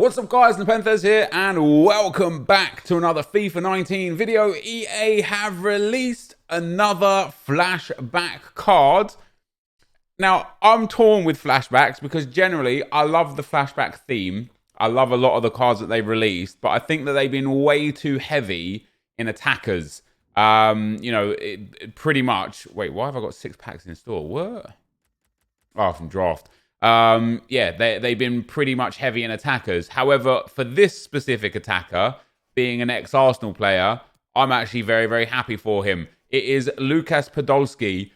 What's up guys, NepentheZ here and welcome back to another FIFA 19 video. EA have released another flashback card. Now, I'm torn with flashbacks because generally I love the flashback theme. I love a lot of the cards that they've released, but I think that they've been way too heavy in attackers. Pretty much. Wait, why have I got 6 packs in store? What? Oh, from draft. They've been pretty much heavy in attackers. However, for this specific attacker, being an ex-Arsenal player, I'm actually very, very happy for him. It is Lucas Podolski.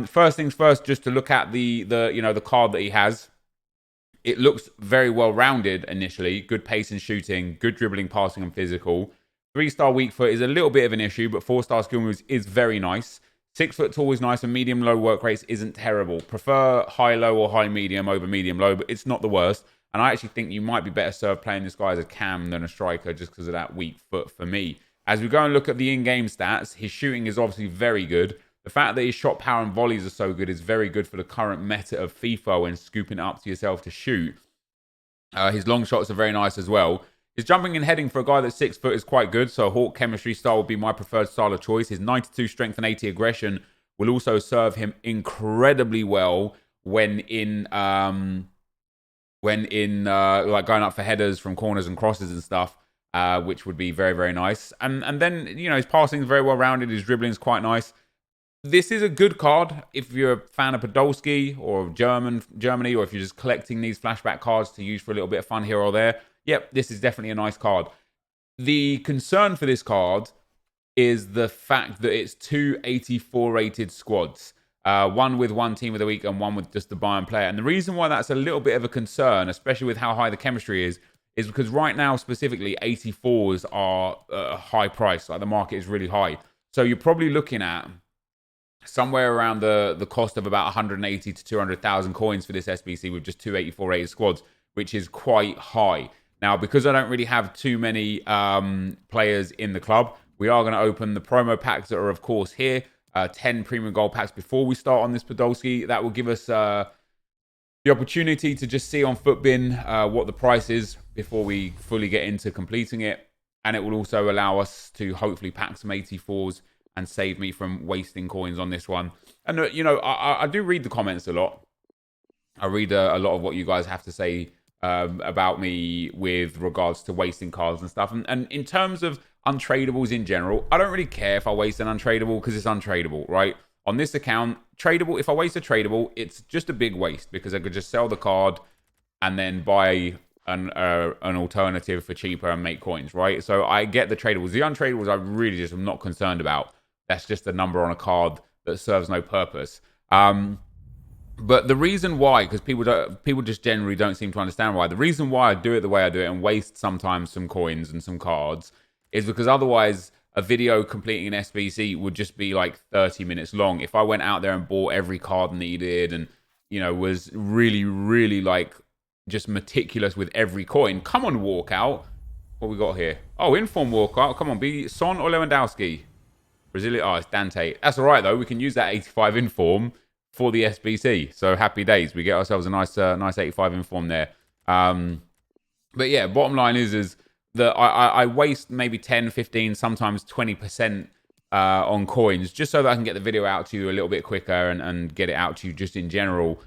First things first, just to look at the card that he has. It looks very well-rounded initially. Good pace and shooting, good dribbling, passing, and physical. 3-star weak foot is a little bit of an issue, but 4-star skill moves is very nice. 6 foot tall is nice, and medium-low work rates isn't terrible. Prefer high-low or high-medium over medium-low, but it's not the worst. And I actually think you might be better served playing this guy as a cam than a striker just because of that weak foot for me. As we go and look at the in-game stats, his shooting is obviously very good. The fact that his shot power and volleys are so good is very good for the current meta of FIFA when scooping it up to yourself to shoot. His long shots are very nice as well. His jumping and heading for a guy that's 6 foot is quite good, so Hawk chemistry style would be my preferred style of choice. His 92 strength and 80 aggression will also serve him incredibly well when in like going up for headers from corners and crosses and stuff, which would be very, very nice. And then, his passing is very well rounded, his dribbling is quite nice. This is a good card if you're a fan of Podolski or Germany, or if you're just collecting these flashback cards to use for a little bit of fun here or there. Yep, this is definitely a nice card. The concern for this card is the fact that it's 2 84 rated squads. One with one team of the week and one with just the Bayern player. And the reason why that's a little bit of a concern, especially with how high the chemistry is because right now specifically 84s are a high price. Like the market is really high. So you're probably looking at somewhere around the cost of about 180 to 200,000 coins for this SBC with just 2 84 rated squads, which is quite high. Now, because I don't really have too many players in the club, we are going to open the promo packs that are, of course, here. 10 premium gold packs before we start on this Podolski. That will give us the opportunity to just see on Futbin what the price is before we fully get into completing it. And it will also allow us to hopefully pack some 84s and save me from wasting coins on this one. And, I do read the comments a lot. I read a lot of what you guys have to say about me with regards to wasting cards and stuff. And in terms of untradables in general, I don't really care if I waste an untradable because it's untradeable, right? On this account, tradable, if I waste a tradable, it's just a big waste because I could just sell the card and then buy an alternative for cheaper and make coins, right? So I get the tradables. The untradables I really just am not concerned about. That's just a number on a card that serves no purpose. But the reason why, because people just generally don't seem to understand why. The reason why I do it the way I do it and waste sometimes some coins and some cards is because otherwise a video completing an SBC would just be like 30 minutes long. If I went out there and bought every card needed and, was really, really like just meticulous with every coin. Come on, walkout. What we got here? Oh, inform walkout. Come on, be Son or Lewandowski. Brazilian. Oh, it's Dante. That's all right, though. We can use that 85 inform for the SBC. So happy days. We get ourselves a nice 85 inform there. But yeah, bottom line is that I waste maybe 10, 15, sometimes 20% on coins just so that I can get the video out to you a little bit quicker and get it out to you just in general,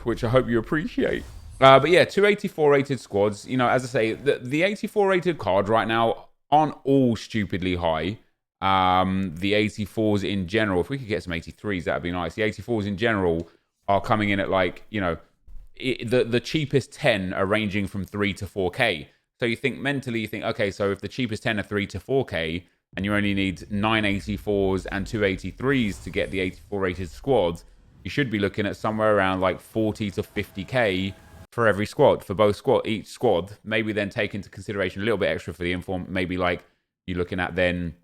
which I hope you appreciate. But yeah, 284 rated squads. As I say, the 84 rated cards right now aren't all stupidly high. The 84s in general, if we could get some 83s, that'd be nice. The 84s in general are coming in at the cheapest 10 are ranging from 3 to 4K. So you think mentally, okay, so if the cheapest 10 are 3 to 4K and you only need 9 84s and 2 83s to get the 84 rated squads, you should be looking at somewhere around like 40 to 50K for every squad, for each squad. Maybe then take into consideration a little bit extra for the inform. Maybe like you're looking at then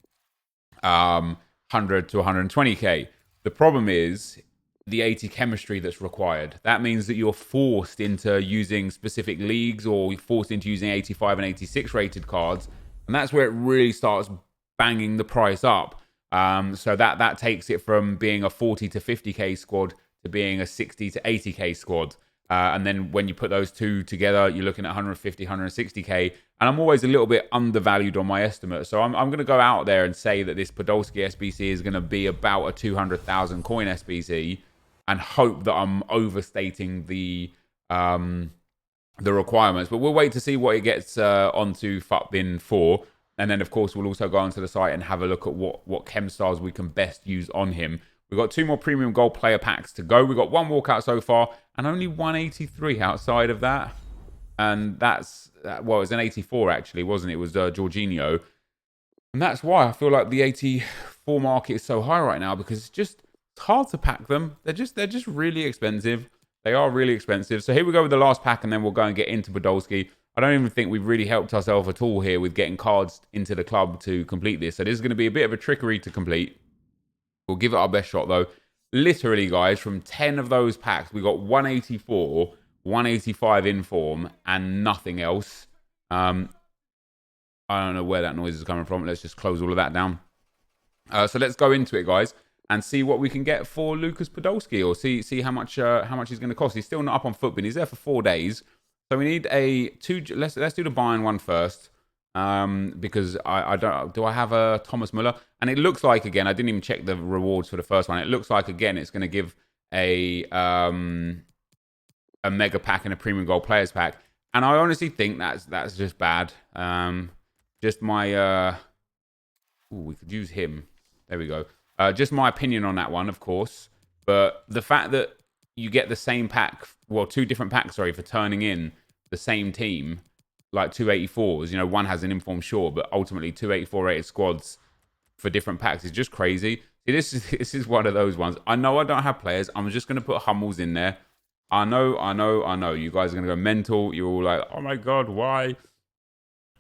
100 to 120K. The problem is the 80 chemistry that's required. That means that you're forced into using specific leagues or forced into using 85 and 86 rated cards. And that's where it really starts banging the price up. So that takes it from being a 40 to 50K squad to being a 60 to 80K squad. And then when you put those two together, you're looking at 150, 160k. And I'm always a little bit undervalued on my estimate. So I'm going to go out there and say that this Podolski SBC is going to be about a 200,000 coin SBC, and hope that I'm overstating the requirements. But we'll wait to see what it gets onto FUTBin for. And then, of course, we'll also go onto the site and have a look at what chem stars we can best use on him. We've got 2 more premium gold player packs to go. We've got 1 walkout so far and only 183 outside of that. And that's, well, it was an 84 actually, wasn't it? It was Jorginho. And that's why I feel like the 84 market is so high right now, because it's hard to pack them. They're just really expensive. They are really expensive. So here we go with the last pack, and then we'll go and get into Podolski. I don't even think we've really helped ourselves at all here with getting cards into the club to complete this. So this is going to be a bit of a trickery to complete. We'll give it our best shot, though. Literally, guys, from 10 of those packs, we got 184, 185 in form, and nothing else. I don't know where that noise is coming from. Let's just close all of that down. So let's go into it, guys, and see what we can get for Lucas Podolski, or see how much he's going to cost. He's still not up on FUTBin. He's there for 4 days. So we need a 2. Let's do the Bayern one first. Because I don't, do I have a Thomas Muller? And it looks like, again, I didn't even check the rewards for the first one. It looks like, again, it's going to give a mega pack and a premium gold players pack. And I honestly think that's just bad. Just my we could use him. There we go. Just my opinion on that one, of course. But the fact that you get the same pack, well, 2 different packs, sorry, for turning in the same team, like 284s, you know, one has an informed, sure, but ultimately 284 rated squads for different packs is just crazy. See, this is one of those ones. I know I don't have players. I'm just going to put Hummels in there. I know. You guys are going to go mental. You're all like, oh my God, why?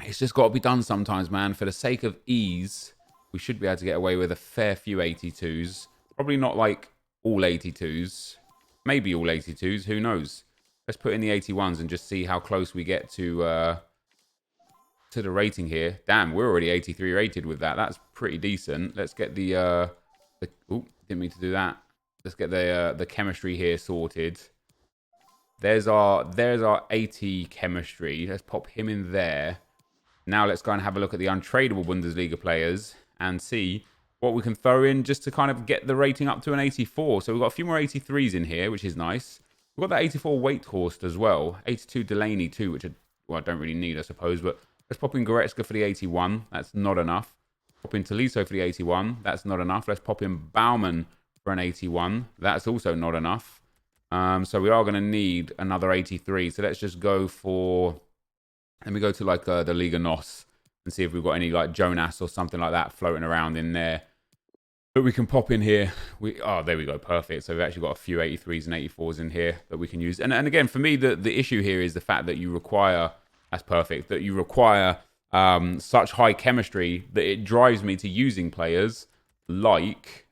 It's just got to be done sometimes, man. For the sake of ease, we should be able to get away with a fair few 82s. Probably not like all 82s. Maybe all 82s. Who knows? Let's put in the 81s and just see how close we get to the rating here. Damn, we're already 83 rated with that. That's pretty decent. Let's get the oh, didn't mean to do that. Let's get the chemistry here sorted. There's our 80 chemistry. Let's pop him in there. Now let's go and have a look at the untradeable Bundesliga players and see what we can throw in just to kind of get the rating up to an 84. So we've got a few more 83s in here, which is nice. We've got that 84 Weighthorst as well. 82 Delaney too, which I don't really need, I suppose. But let's pop in Goretzka for the 81. That's not enough. Pop in Tolisso for the 81. That's not enough. Let's pop in Baumann for an 81. That's also not enough. So we are going to need another 83. So let's just go for... Let me go to like the Liga NOS and see if we've got any like Jonas or something like that floating around in there. But we can pop in here. Oh, there we go. Perfect. So we've actually got a few 83s and 84s in here that we can use. And again, for me, the issue here is the fact that you require... That's perfect. That you require such high chemistry that it drives me to using players like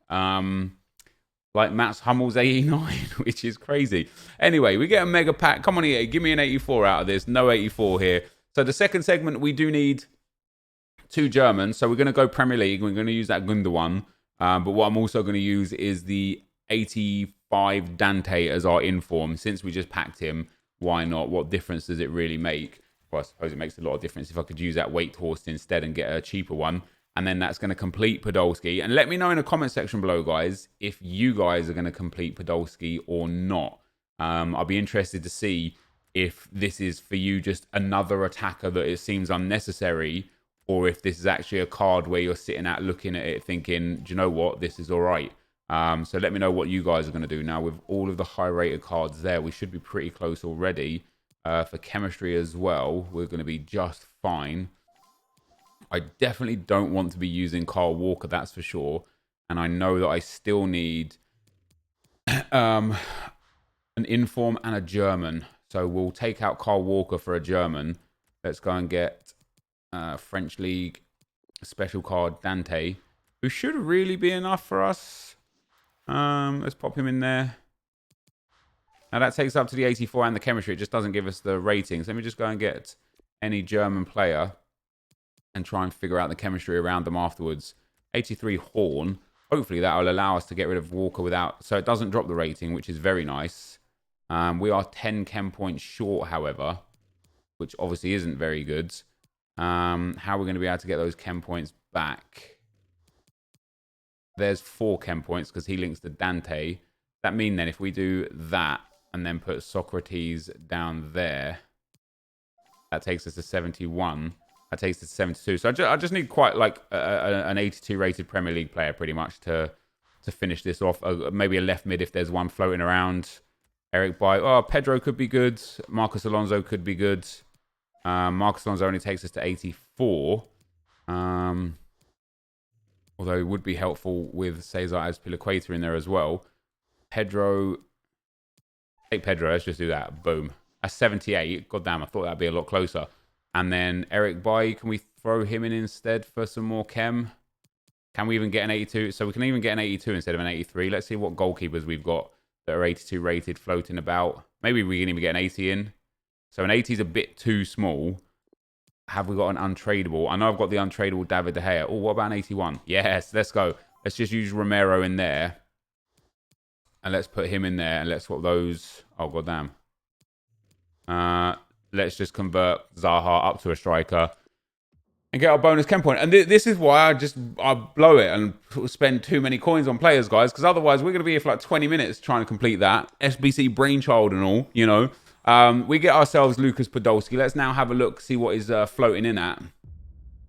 Mats Hummels 89, which is crazy. Anyway, we get a mega pack. Come on here. Give me an 84 out of this. No 84 here. So the second segment, we do need 2 Germans. So we're going to go Premier League. We're going to use that Gundogan. But what I'm also going to use is the 85 Dante as our inform. Since we just packed him, why not? What difference does it really make? Well, I suppose it makes a lot of difference if I could use that Weighthorst instead and get a cheaper one. And then that's going to complete Podolski. And let me know in the comment section below, guys, if you guys are going to complete Podolski or not. I'll be interested to see if this is for you just another attacker that it seems unnecessary, or if this is actually a card where you're sitting at looking at it thinking, do you know what, this is all right. So let me know what you guys are going to do. Now, with all of the high-rated cards there, we should be pretty close already. For chemistry as well, we're going to be just fine. I definitely don't want to be using Kyle Walker, that's for sure. And I know that I still need an inform and a German. So we'll take out Kyle Walker for a German. Let's go and get French League special card Dante, who should really be enough for us. Let's pop him in there. Now that takes up to the 84 and the chemistry. It just doesn't give us the ratings. Let me just go and get any German player and try and figure out the chemistry around them afterwards. 83 Horn. Hopefully that will allow us to get rid of Walker without... So it doesn't drop the rating, which is very nice. We are 10 chem points short, however, which obviously isn't very good. How are we going to be able to get those chem points back? There's 4 chem points because he links to Dante. That mean then if we do that and then put Socrates down there, that takes us to 71. That takes us to 72. So I just need quite like an 82 rated Premier League player pretty much to finish this off. Maybe a left mid if there's one floating around. Eric Bailly. Oh, Pedro could be good. Marcos Alonso could be good. Marcos Alonso only takes us to 84. Although it would be helpful with Cesar Azpilicueta in there as well. Pedro. Take Pedro. Let's just do that. Boom. That's 78. God damn, I thought that'd be a lot closer. And then Eric Bailly. Can we throw him in instead for some more chem? Can we even get an 82? So we can even get an 82 instead of an 83. Let's see what goalkeepers we've got that are 82 rated floating about. Maybe we can even get an 80 in. So an 80 is a bit too small. Have we got an untradeable? I know I've got the untradeable David De Gea. Oh, what about an 81? Yes, let's go. Let's just use Romero in there. And let's put him in there. And let's swap those. Oh, goddamn. Let's just convert Zaha up to a striker. And get our bonus chem point. And this is why I blow it and spend too many coins on players, guys. Because otherwise, we're going to be here for like 20 minutes trying to complete that. SBC brainchild and all, you know. We get ourselves Lucas Podolski. Let's now have a look, see what he's floating in at.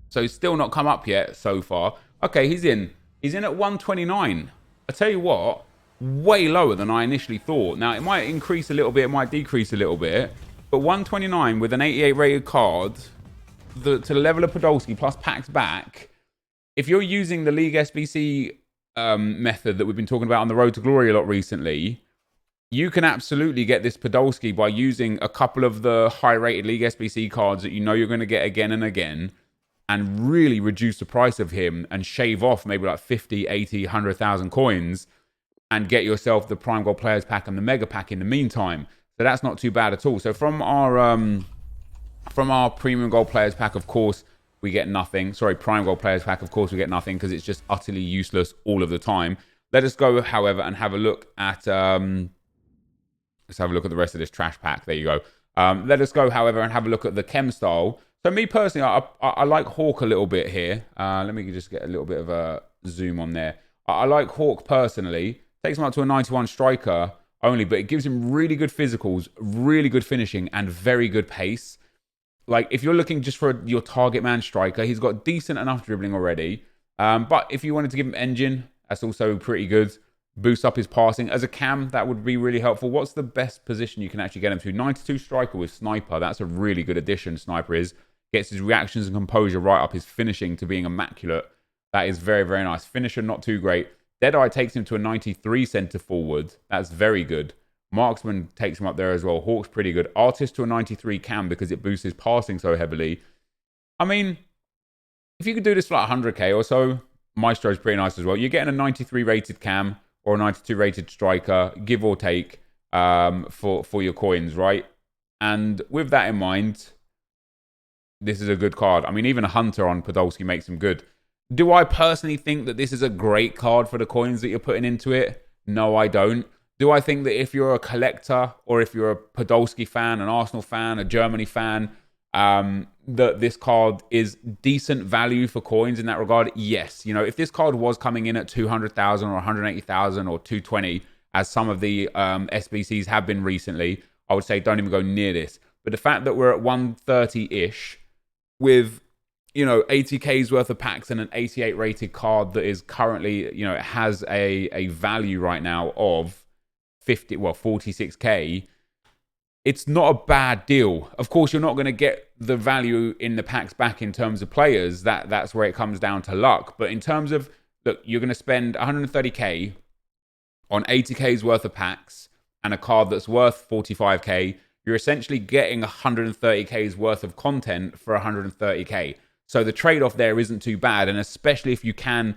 So he's still not come up yet so far. Okay, he's in. He's in at 129. I tell you what, way lower than I initially thought. Now, it might increase a little bit, it might decrease a little bit. But 129 with an 88 rated card to the level of Podolski plus packs back. If you're using the League SBC method that we've been talking about on the Road to Glory a lot recently, you can absolutely get this Podolski by using a couple of the high-rated League SBC cards that you know you're going to get again and again and really reduce the price of him and shave off maybe like 50, 80, 100,000 coins and get yourself the Prime Gold Players Pack and the Mega Pack in the meantime. So that's not too bad at all. So from our Premium Gold Players Pack, of course, we get nothing. Sorry, Prime Gold Players Pack, of course, we get nothing because it's just utterly useless all of the time. Let us go, however, and have a look at... let's have a look at the rest of this trash pack. There you go. Let us go, however, and have a look at the chem style. So me personally, I like Hawk a little bit here. Let me just get a little bit of a zoom on there. I like Hawk personally. Takes him up to a 91 striker only, but it gives him really good physicals, really good finishing, and very good pace. Like, if you're looking just for your target man striker, he's got decent enough dribbling already. But if you wanted to give him engine, that's also pretty good. Boost up his passing. As a cam, that would be really helpful. What's the best position you can actually get him to? 92 striker with sniper. That's a really good addition, sniper is. Gets his reactions and composure right up, his finishing to being immaculate. That is very, very nice. Finisher, not too great. Deadeye takes him to a 93 centre forward. That's very good. Marksman takes him up there as well. Hawk's pretty good. Artist to a 93 cam because it boosts his passing so heavily. I mean, if you could do this for like 100k or so, Maestro's pretty nice as well. You're getting a 93 rated cam or a 92 rated striker, give or take, for your coins, right? And with that in mind, this is a good card. I mean, even a Hunter on Podolski makes him good. Do I personally think that this is a great card for the coins that you're putting into it? No, I don't. Do I think that if you're a collector or if you're a Podolski fan, an Arsenal fan, a Germany fan, that this card is decent value for coins in that regard? Yes. You know, if this card was coming in at 200,000 or 180,000 or 220, as some of the SBCs have been recently, I would say don't even go near this. But the fact that we're at 130-ish with, you know, 80k's worth of packs and an 88 rated card that is currently, you know, it has a value right now of 46k, it's not a bad deal. Of course, you're not going to get the value in the packs back in terms of players. That's where it comes down to luck. But in terms of, look, you're going to spend 130k on 80k's worth of packs and a card that's worth 45k. You're essentially getting 130k's worth of content for 130k. So the trade-off there isn't too bad. And especially if you can,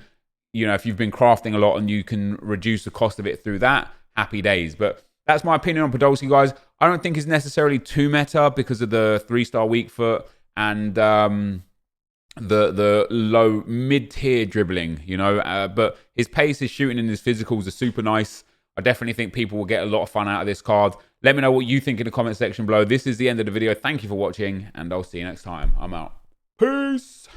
you know, if you've been crafting a lot and you can reduce the cost of it through that, happy days. But that's my opinion on Podolski, guys. I don't think it's necessarily too meta because of the 3-star weak foot and the low mid-tier dribbling, you know. But his pace, his shooting, and his physicals are super nice. I definitely think people will get a lot of fun out of this card. Let me know what you think in the comment section below. This is the end of the video. Thank you for watching, and I'll see you next time. I'm out. Peace.